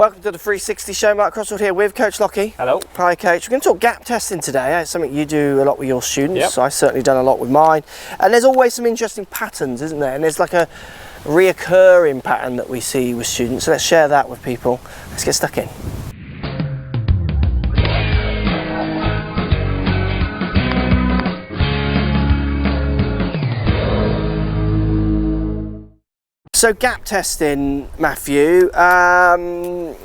Welcome to the 360 show. Mark Crossfield here with Coach Lockey. Hello. Hi Coach. We're going to talk gap testing today. It's something you do a lot with your students. Yep. So I've certainly done a lot with mine. And there's always some interesting patterns, isn't there? And there's like a reoccurring pattern that we see with students. So let's share that with people. Let's get stuck in. So gap testing, Matthew,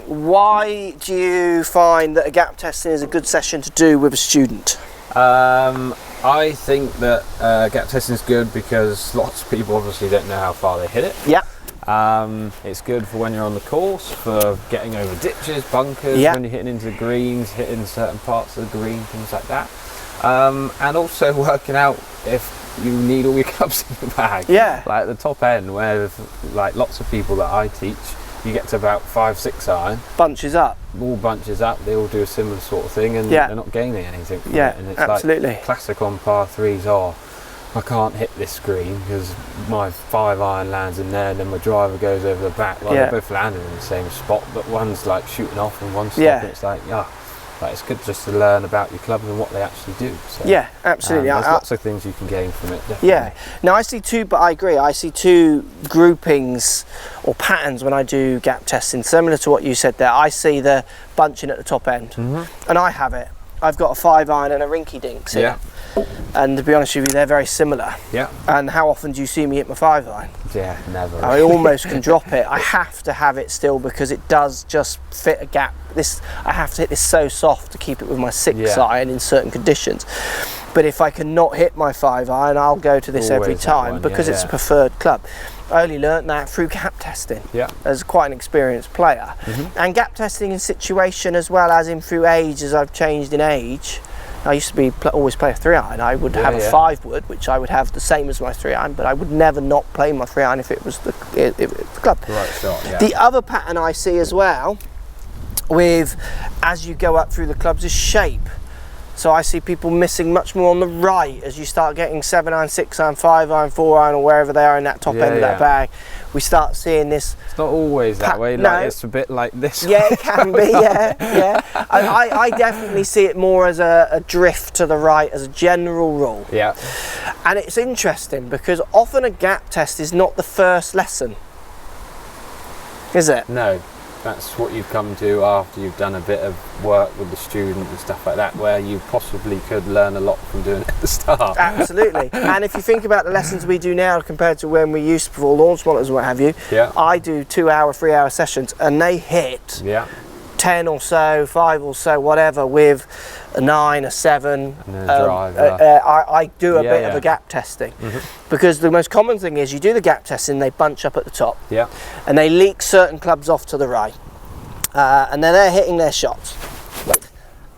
why do you find that a gap testing is a good session to do with a student? I think that gap testing is good because lots of people obviously don't know how far they hit it. Yeah. It's good for when you're on the course, for getting over ditches, bunkers, yeah. when you're hitting into greens, hitting certain parts of the green, things like that. And also working out if you need all your clubs in your bag. Yeah. Like at the top end, where like lots of people that I teach, you get to about 5-6 iron. Bunches up. All bunches up. They all do a similar sort of thing, and yeah. they're not gaining anything from yeah, it. And it's absolutely. Like classic on par threes. Oh, I can't hit this green because my 5 iron lands in there, and then my driver goes over the back. Like yeah. they're both landing in the same spot, but one's like shooting off and one's stopping. Yeah. It's like, like it's good just to learn about your club and what they actually do. So, yeah, absolutely. There's lots of things you can gain from it. Definitely. Yeah. Now I see two, but I agree. I see two groupings or patterns when I do gap testing, similar to what you said there. I see the bunching at the top end, and I have it. I've got a 5 iron and a rinky dinks here. Yeah. And to be honest with you, they're very similar. Yeah. And how often do you see me hit my 5 iron? Yeah, never. I almost can drop it. I have to have it still because it does just fit a gap. I have to hit this so soft to keep it with my 6 iron in certain conditions. But if I cannot hit my 5 iron, I'll go to this every time because it's a preferred club. I only learnt that through gap testing as quite an experienced player. And gap testing in situation as well as in through age, as I've changed in age. I used to be always play a 3 iron. I would have a 5 wood, which I would have the same as my 3 iron, but I would never not play my 3 iron if it was the club. Right shot, yeah. The other pattern I see as well with as you go up through the clubs is shape. So I see people missing much more on the right as you start getting 7 iron, 6 iron, 5 iron, 4 iron, or wherever they are in that top end of that bag. We start seeing this. It's not always that way. Like it's a bit like this. Yeah, it can be. Yeah. I definitely see it more as a drift to the right as a general rule. Yeah. And it's interesting because often a gap test is not the first lesson, is it? No. That's what you've come to after you've done a bit of work with the student and stuff like that, where you possibly could learn a lot from doing it at the start. Absolutely. And if you think about the lessons we do now compared to when we used to for launch monitors and what have you, I do 2 hour, 3 hour sessions and they hit 10 or so, 5 or so, whatever, with a 9, a 7. And a driver. I do a bit of a gap testing because the most common thing is you do the gap testing, they bunch up at the top and they leak certain clubs off to the right and then they're hitting their shots.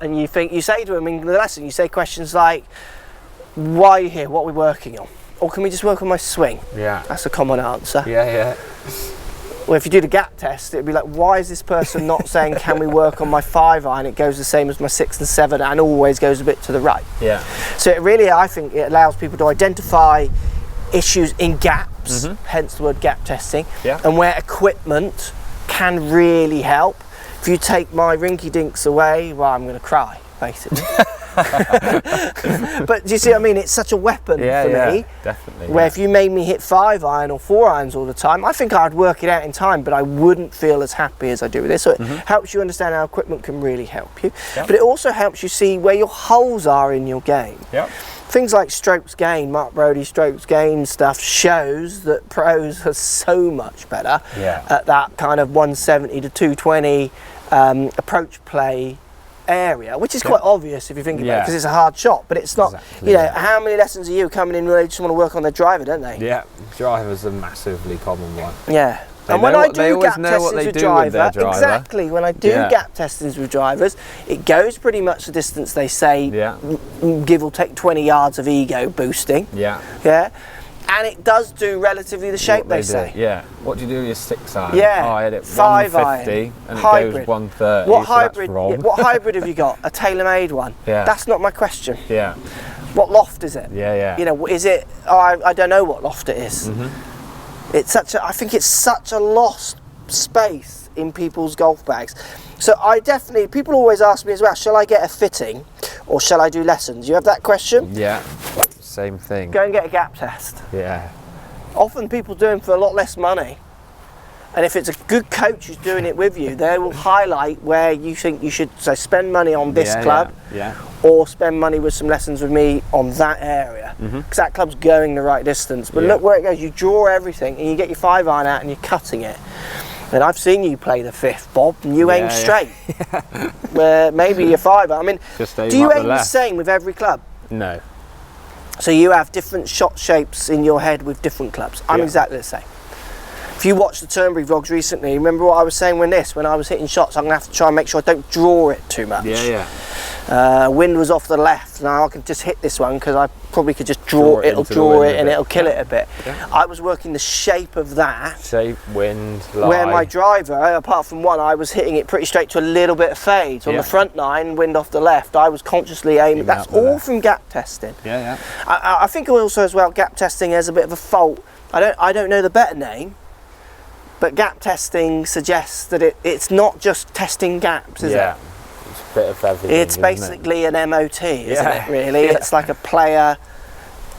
And you say to them in the lesson, you say questions like, why are you here? What are we working on? Or can we just work on my swing? Yeah. That's a common answer. Yeah. Well, if you do the gap test, it'd be like, why is this person not saying, can we work on my 5 iron? It goes the same as my 6 and 7 and always goes a bit to the right. Yeah. So it really, I think it allows people to identify issues in gaps, hence the word gap testing, and where equipment can really help. If you take my rinky dinks away, well, I'm going to cry, basically. But do you see what I mean? It's such a weapon for me. Definitely. Where if you made me hit 5 iron or 4 irons all the time, I think I'd work it out in time, but I wouldn't feel as happy as I do with this. So it helps you understand how equipment can really help you. But it also helps you see where your holes are in your game. Things like strokes gained, Mark Brody's strokes gained stuff shows that pros are so much better at that kind of 170 to 220 approach play area, which is quite obvious if you think about it because it's a hard shot, but it's not. You know, how many lessons are you coming in where they just want to work on their driver, don't they? Yeah, driver's a massively common one. Yeah. And when I do gap testings with driver, exactly, when I do gap testings with drivers, it goes pretty much the distance they say, give or take 20 yards of ego boosting. Yeah. And it does do relatively the shape they say. Yeah. What do you do with your 6 iron? Yeah. Oh, I had it 5 150 iron. and Hybrid. it goes 130. What hybrid? So that's wrong. What hybrid have you got? A tailor-made one? Yeah. That's not my question. Yeah. What loft is it? Yeah. You know, is it? Oh, I don't know what loft it is. It's I think it's such a lost space in people's golf bags. So I definitely, people always ask me as well, shall I get a fitting or shall I do lessons? You have that question? Yeah, same thing. Go and get a gap test. Yeah. Often people do them for a lot less money. And if it's a good coach who's doing it with you, they will highlight where you think you should spend money on this club, or spend money with some lessons with me on that area, because that club's going the right distance. But look where it goes. You draw everything and you get your 5-iron out and you're cutting it. And I've seen you play the 5th, Bob, and you aim straight. Where maybe your 5-iron. I mean, do you aim the same with every club? No. So you have different shot shapes in your head with different clubs. I'm exactly the same. If you watched the Turnberry vlogs recently, remember what I was saying when I was hitting shots, I'm going to have to try and make sure I don't draw it too much. Wind was off the left. Now I can just hit this one because I probably could just draw it and it'll kill it a bit. I was working the shape of that. Shape, wind, lie. Where my driver, apart from one, I was hitting it pretty straight to a little bit of fade. So on the front 9, wind off the left, I was consciously aiming. That's all from gap testing. I think also as well, gap testing has a bit of a fault. I don't know the better name. But gap testing suggests that it's not just testing gaps, is it? It's a bit of everything. It's basically an MOT, isn't it, really? It's like a player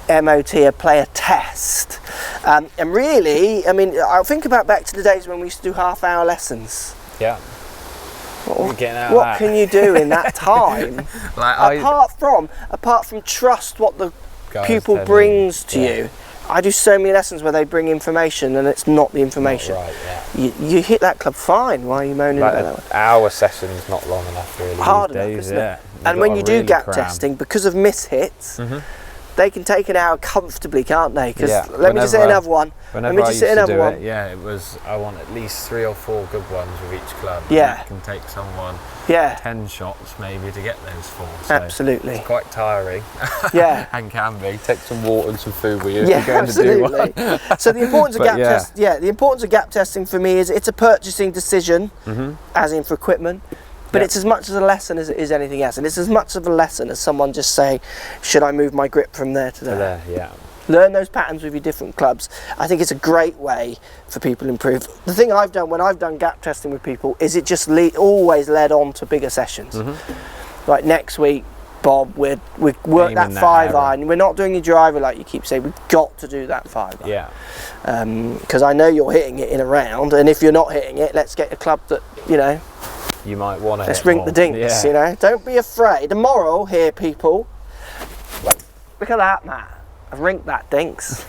MOT, a player test. And really, I mean, I think about back to the days when we used to do half-hour lessons. What can you do in that time? Apart from trust what the pupil brings to you. I do so many lessons where they bring information and it's not the information. Not right, you hit that club fine. Why are you moaning about that? Our session's not long enough really. Hard enough, isn't it? And when you do gap testing, because of mishits, they can take an hour comfortably, can't they? Because let me just hit another one. Whenever I used to do it, it was, I want at least 3 or 4 good ones with each club. It can take someone 10 shots maybe to get those 4. So absolutely. It's quite tiring. And can be. Take some water and some food with you. Yeah, absolutely. So the importance of the importance of gap testing for me is it's a purchasing decision, as in for equipment. But it's as much as a lesson as it is anything else. And it's as much of a lesson as someone just saying, should I move my grip from there to there? Learn those patterns with your different clubs. I think it's a great way for people to improve. The thing I've done when I've done gap testing with people is it just always led on to bigger sessions. Like next week, Bob, we work that 5-iron. We're not doing your driver like you keep saying. We've got to do that 5-iron. Because I know you're hitting it in a round, and if you're not hitting it, let's get a club that, you might want to let's rink the dinks, Don't be afraid. The moral here, people, look at that, Matt. I've rinked that dinks.